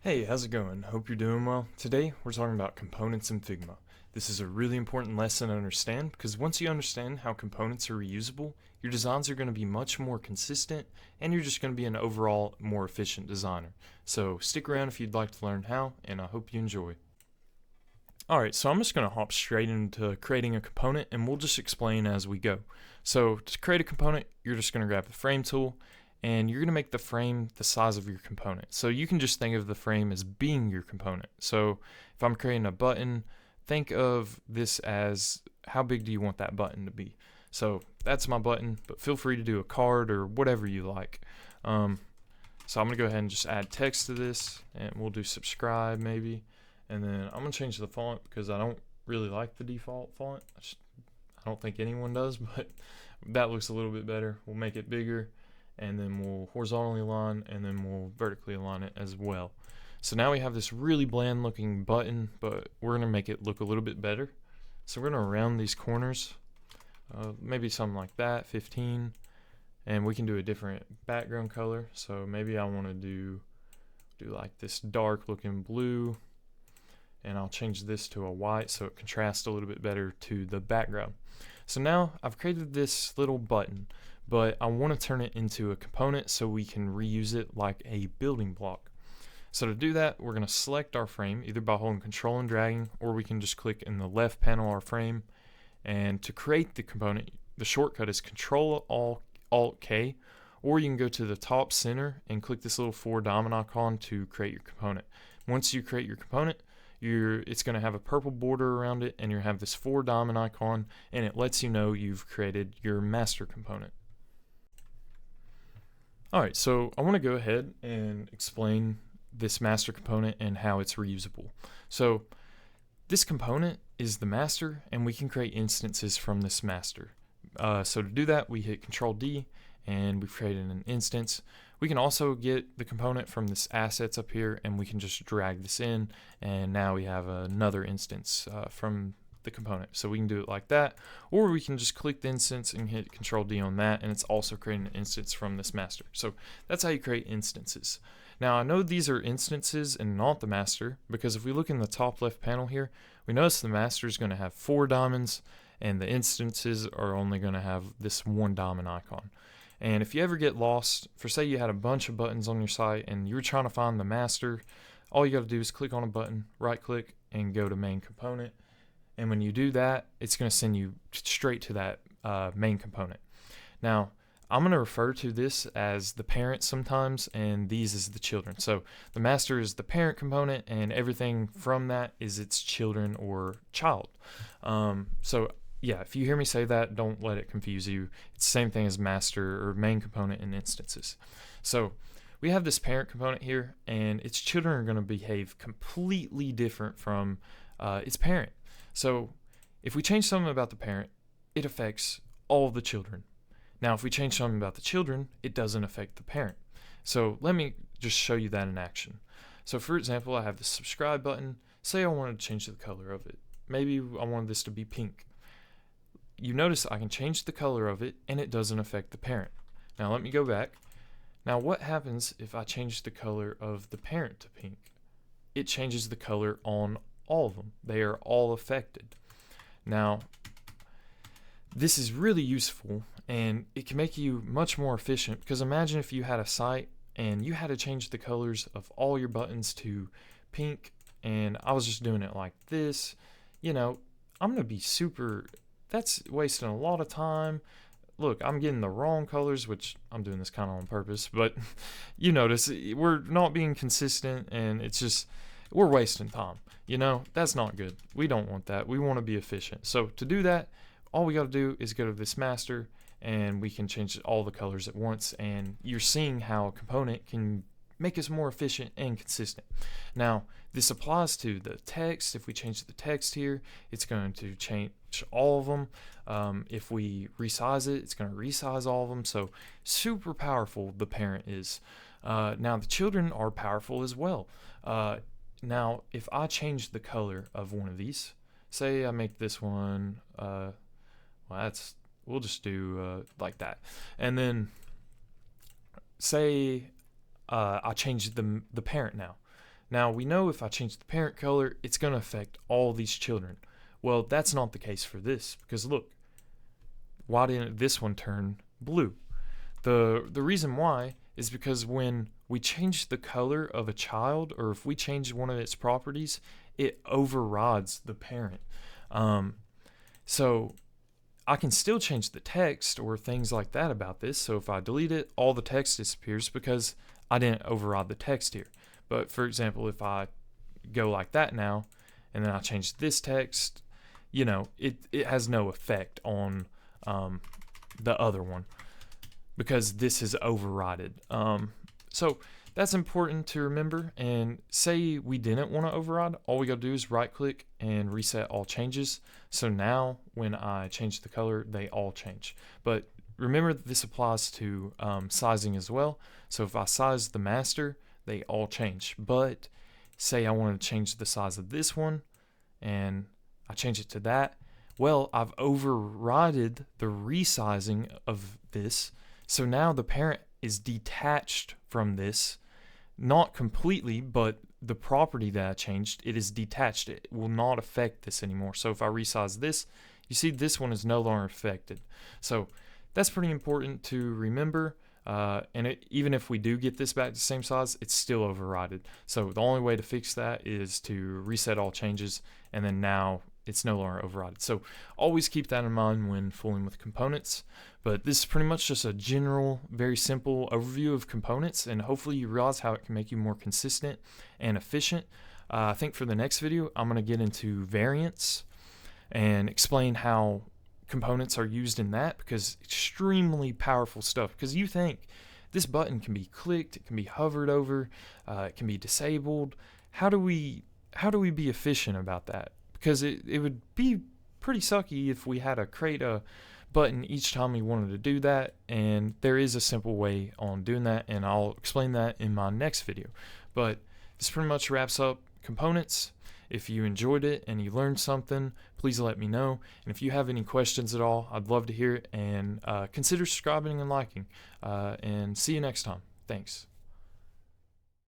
Hey, how's it going? Hope you're doing well. Today, we're talking about components in Figma. This is a really important lesson to understand because once you understand how components are reusable, your designs are going to be much more consistent and you're just going to be an overall more efficient designer. So stick around if you'd like to learn how, and I hope you enjoy. Alright, so I'm just going to hop straight into creating a component and we'll just explain as we go. So to create a component, you're just going to grab the frame tool and you're going to make the frame the size of your component. So you can just think of the frame as being your component. So if I'm creating a button, think of this as how big do you want that button to be. So that's my button, but feel free to do a card or whatever you like. So I'm going to go ahead and just add text to this and we'll do subscribe maybe. And then I'm going to change the font because I don't really like the default font. I don't think anyone does, but that looks a little bit better. We'll make it bigger and then we'll horizontally align and then we'll vertically align it as well. So now we have this really bland looking button, but we're going to make it look a little bit better. So we're going to round these corners, maybe something like that, 15. And we can do a different background color. So maybe I want to do like this dark looking blue. And I'll change this to a white so it contrasts a little bit better to the background. So now I've created this little button, but I want to turn it into a component so we can reuse it like a building block. So to do that, we're going to select our frame either by holding Control and dragging, or we can just click in the left panel our frame. And to create the component, the shortcut is Control Alt K, or you can go to the top center and click this little 4 diamond icon to create your component. Once you create your component, it's going to have a purple border around it and you have this 4 diamond icon and it lets you know you've created your master component. Alright, so I want to go ahead and explain this master component and how it's reusable. So this component is the master and we can create instances from this master. So to do that, we hit Control D and we've created an instance. We can also get the component from this assets up here and we can just drag this in and now we have another instance from the component. So we can do it like that, or we can just click the instance and hit Control D on that and it's also creating an instance from this master. So that's how you create instances. Now I know these are instances and not the master because if we look in the top left panel here, we notice the master is going to have 4 diamonds and the instances are only going to have this 1 diamond icon. And if you ever get lost, for say you had a bunch of buttons on your site and you were trying to find the master, all you got to do is click on a button, right click, and go to main component. And when you do that, it's going to send you straight to that main component. Now, I'm going to refer to this as the parent sometimes, and these as the children. So the master is the parent component, and everything from that is its children or child. So yeah, if you hear me say that, don't let it confuse you. It's the same thing as master or main component in instances. So we have this parent component here, and its children are going to behave completely different from its parent. So if we change something about the parent, it affects all of the children. Now, if we change something about the children, it doesn't affect the parent. So let me just show you that in action. So for example, I have the subscribe button. Say I wanted to change the color of it. Maybe I wanted this to be pink. You notice I can change the color of it and it doesn't affect the parent. Now let me go back. Now what happens if I change the color of the parent to pink? It changes the color on all of them. They are all affected. Now this is really useful and it can make you much more efficient because imagine if you had a site and you had to change the colors of all your buttons to pink and I was just doing it like this. You know, I'm going to be that's wasting a lot of time. Look, I'm getting the wrong colors, which I'm doing this kind of on purpose, but you notice we're not being consistent and it's just, we're wasting time. You know, that's not good. We don't want that. We want to be efficient. So to do that, all we got to do is go to this master and we can change all the colors at once. And you're seeing how a component can make us more efficient and consistent. Now, this applies to the text. If we change the text here, it's going to change all of them. If we resize it, it's going to resize all of them. So super powerful the parent is. Now, the children are powerful as well. Now, if I change the color of one of these, say I make this one, we'll just do like that. And then say I change the parent now. Now we know if I change the parent color, it's going to affect all these children. Well, that's not the case for this, because look, why didn't this one turn blue? The reason why is because when we change the color of a child, or if we change one of its properties, it overrides the parent. So I can still change the text or things like that about this. So if I delete it, all the text disappears because I didn't override the text here. But for example, if I go like that now, and then I change this text, it has no effect on the other one because this is overridden. So that's important to remember. And say we didn't want to override, all we gotta do is right click and reset all changes. So now when I change the color, they all change. But remember that this applies to sizing as well. So if I size the master, they all change. But say I want to change the size of this one and I change it to that, well, I've overridden the resizing of this. So now the parent is detached from this, not completely, but the property that I changed, it is detached. It will not affect this anymore. So if I resize this, you see this one is no longer affected. So that's pretty important to remember. Even if we do get this back to the same size, it's still overridden. So the only way to fix that is to reset all changes, and then now it's no longer overridden. So always keep that in mind when fooling with components. But this is pretty much just a general, very simple overview of components, and hopefully you realize how it can make you more consistent and efficient. I think for the next video, I'm going to get into variants and explain how components are used in that, because extremely powerful stuff. Because you think this button can be clicked, it can be hovered over, it can be disabled. How do we be efficient about that? Because it would be pretty sucky if we had to create a button each time we wanted to do that, and there is a simple way on doing that, and I'll explain that in my next video. But this pretty much wraps up components. If you enjoyed it and you learned something, please let me know. And if you have any questions at all, I'd love to hear it. And consider subscribing and liking. And see you next time. Thanks.